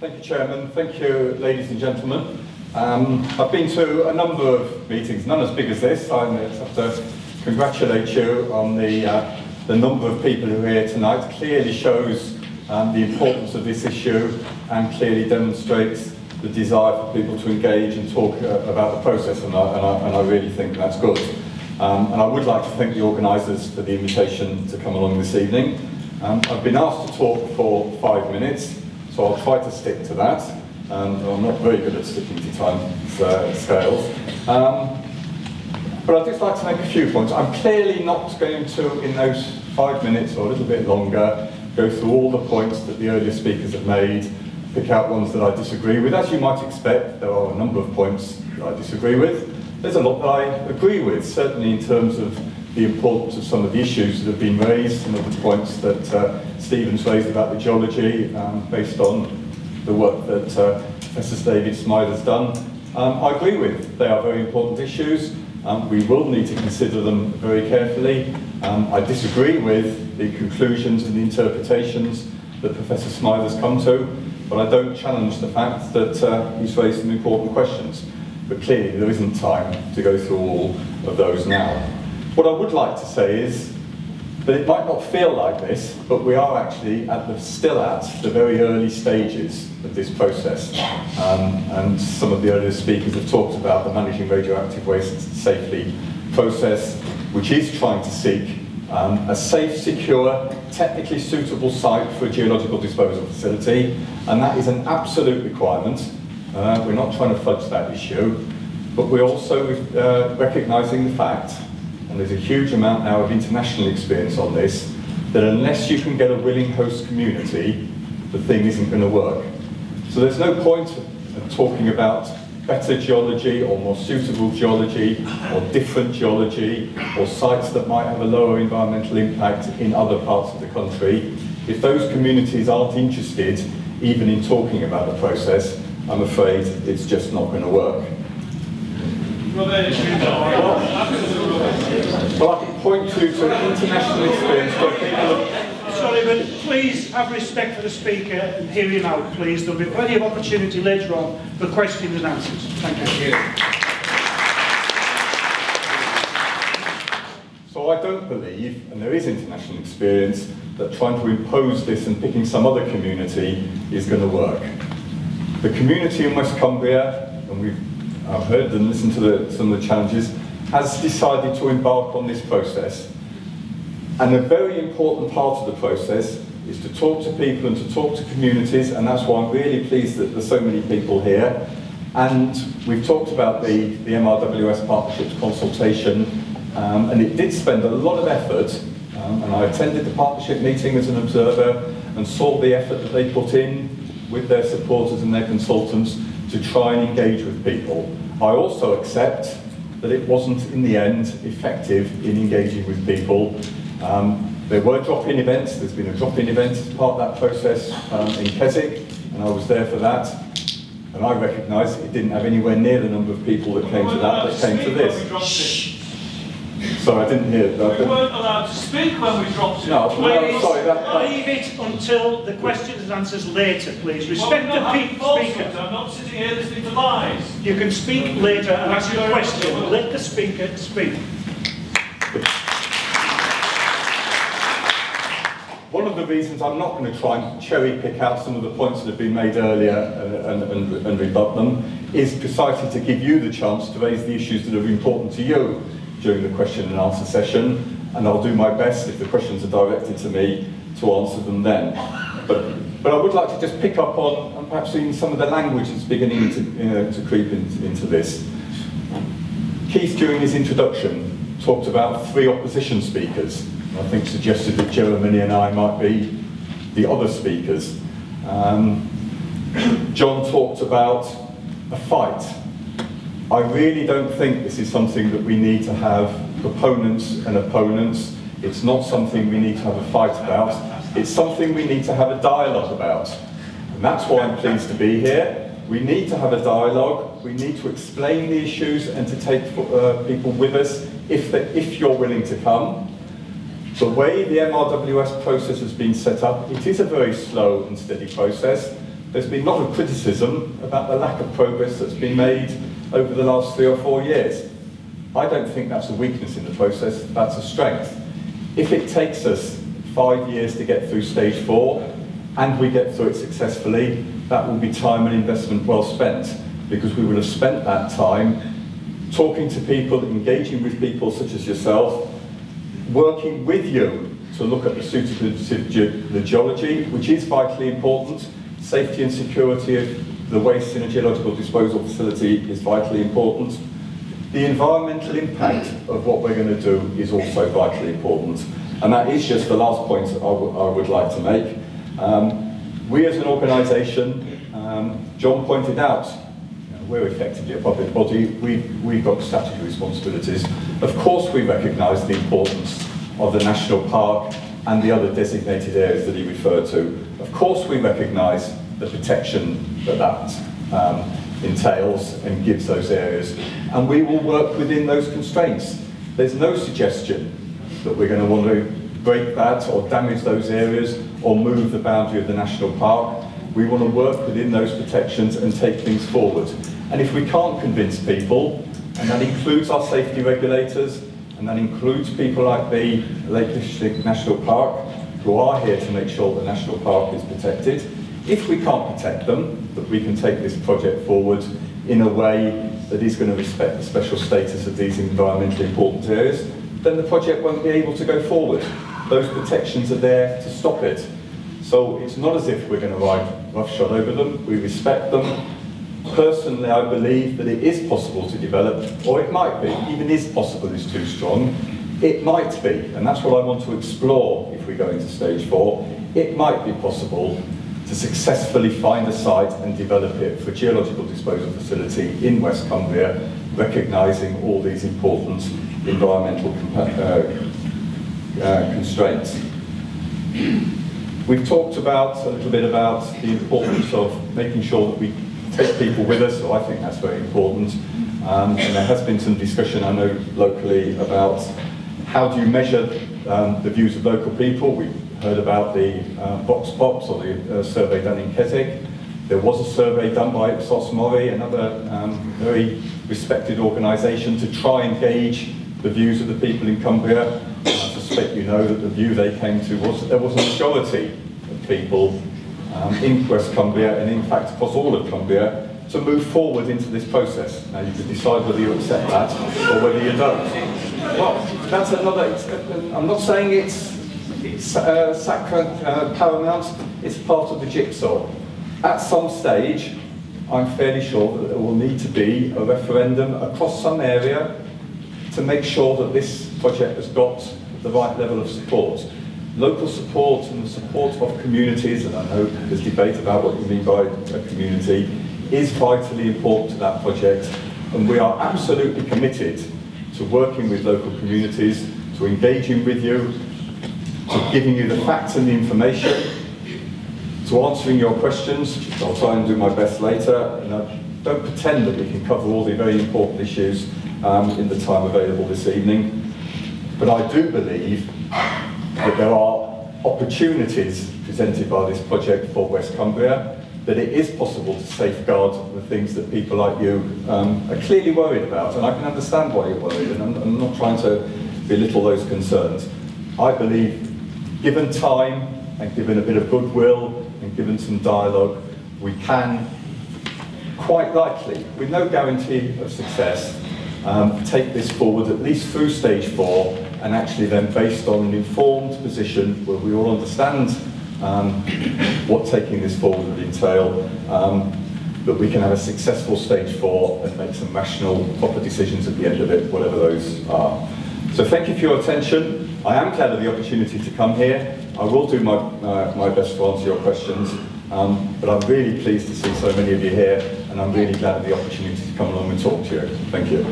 Thank you, Chairman. Thank you, ladies and gentlemen. I've been to a number of meetings, none as big as this. I have to congratulate you on the number of people who are here tonight. Clearly shows the importance of this issue and clearly demonstrates the desire for people to engage and talk about the process, and I really think that's good. And I would like to thank the organisers for the invitation to come along this evening. I've been asked to talk for 5 minutes, so I'll try to stick to that. I'm not very good at sticking to time scales. But I'd just like to make a few points. I'm clearly not going to, in those 5 minutes or a little bit longer, go through all the points that the earlier speakers have made, pick out ones that I disagree with. As you might expect, there are a number of points that I disagree with. There's a lot that I agree with, certainly in terms of the importance of some of the issues that have been raised, some of the points that Stephen's raised about the geology, based on the work that Professor David Smythe has done. I agree with. They are very important issues. We will need to consider them very carefully. I disagree with the conclusions and the interpretations that Professor Smythe has come to, but I don't challenge the fact that he's raised some important questions. But clearly there isn't time to go through all of those now. What I would like to say is that it might not feel like this, but we are actually still at the very early stages of this process. And some of the earlier speakers have talked about the Managing Radioactive Waste Safely process, which is trying to seek a safe, secure, technically suitable site for a geological disposal facility, and that is an absolute requirement. We're not trying to fudge that issue, but we're also recognising the fact, and there's a huge amount now of international experience on this, that unless you can get a willing host community, the thing isn't going to work. So there's no point of talking about better geology or more suitable geology or different geology or sites that might have a lower environmental impact in other parts of the country. If those communities aren't interested even in talking about the process, I'm afraid it's just not going to work. Well, I can point you to international experience where people have... Sorry, but please have respect for the speaker and hear him out, please. There'll be plenty of opportunity later on for questions and answers. Thank you. So I don't believe, and there is international experience, that trying to impose this and picking some other community is going to work. The community in West Cumbria, and I've heard and listened to some of the challenges, has decided to embark on this process. And a very important part of the process is to talk to people and to talk to communities, and that's why I'm really pleased that there's so many people here. And we've talked about the MRWS Partnerships consultation, and it did spend a lot of effort, and I attended the partnership meeting as an observer and saw the effort that they put in with their supporters and their consultants to try and engage with people. I also accept that it wasn't in the end effective in engaging with people. There were drop-in events. There's been a drop-in event as part of that process in Keswick, and I was there for that. And I recognise it didn't have anywhere near the number of people that came to that came to this. Sorry, I didn't hear that. We weren't allowed to speak when we dropped it. No, sorry, leave it until the questions and answers later, please. Respect the speaker. I'm not sitting here listening to lies. You can speak later and ask your question. Let the speaker speak. One of the reasons I'm not going to try and cherry pick out some of the points that have been made earlier and rebut them is precisely to give you the chance to raise the issues that are important to you during the question and answer session, and I'll do my best if the questions are directed to me to answer them then. But I would like to just pick up on and perhaps even some of the language that's beginning to creep into this. Keith, during his introduction, talked about 3 opposition speakers. I think suggested that Germany and I might be the other speakers. John talked about a fight. I really don't think this is something that we need to have proponents and opponents. It's not something we need to have a fight about. It's something we need to have a dialogue about. And that's why I'm pleased to be here. We need to have a dialogue. We need to explain the issues and to take people with us if you're willing to come. The way the MRWS process has been set up, it is a very slow and steady process. there's been a lot of criticism about the lack of progress that's been made over the last 3 or 4 years. I don't think that's a weakness in the process, that's a strength. If it takes us 5 years to get through stage 4, and we get through it successfully, that will be time and investment well spent, because we will have spent that time talking to people, engaging with people such as yourself, working with you to look at the suitability of the geology, which is vitally important. Safety and security of the waste in a geological disposal facility is vitally important. The environmental impact of what we're going to do is also vitally important. And that is just the last point I would like to make. We as an organisation, John pointed out, we're effectively a public body, we've got statutory responsibilities. Of course we recognise the importance of the national park and the other designated areas that he referred to. Of course we recognise the protection that entails and gives those areas, and we will work within those constraints. There's no suggestion that we're going to want to break that or damage those areas or move the boundary of the national park. We want to work within those protections and take things forward. And if we can't convince people, and that includes our safety regulators, and that includes people like the Lake District National Park, who are here to make sure the national park is protected, if we can't protect them, that we can take this project forward in a way that is going to respect the special status of these environmentally important areas, then the project won't be able to go forward. Those protections are there to stop it. So it's not as if we're going to ride roughshod over them, we respect them. Personally, I believe that it is possible to develop, or it might be, even is possible is too strong, it might be, and that's what I want to explore if we go into stage 4, it might be possible to successfully find a site and develop it for a geological disposal facility in West Cumbria, recognising all these important environmental constraints. We've talked a little bit about the importance of making sure that we take people with us, so I think that's very important. And there has been some discussion, I know, locally about how do you measure the views of local people. We heard about the Vox Pops, or the survey done in Keswick. There was a survey done by Ipsos Mori, another very respected organisation, to try and gauge the views of the people in Cumbria. I suspect you know that the view they came to was that there was a majority of people in West Cumbria, and in fact across all of Cumbria, to move forward into this process. Now you can decide whether you accept that or whether you don't. Well, that's another, I'm not saying it's paramount, it's part of the jigsaw. At some stage, I'm fairly sure that there will need to be a referendum across some area to make sure that this project has got the right level of support. Local support and the support of communities, and I know there's debate about what you mean by a community, is vitally important to that project, and we are absolutely committed to working with local communities, to engaging with you, to giving you the facts and the information, to answering your questions, which I'll try and do my best later, and I don't pretend that we can cover all the very important issues in the time available this evening, but I do believe that there are opportunities presented by this project for West Cumbria, that it is possible to safeguard the things that people like you are clearly worried about, and I can understand why you're worried, and I'm not trying to belittle those concerns. I believe, given time and given a bit of goodwill and given some dialogue, we can, quite likely, with no guarantee of success, take this forward at least through stage 4, and actually then, based on an informed position where we all understand what taking this forward would entail, that we can have a successful stage 4 and make some rational, proper decisions at the end of it, whatever those are. So thank you for your attention. I am glad of the opportunity to come here. I will do my best to answer your questions, but I'm really pleased to see so many of you here, and I'm really glad of the opportunity to come along and talk to you. Thank you.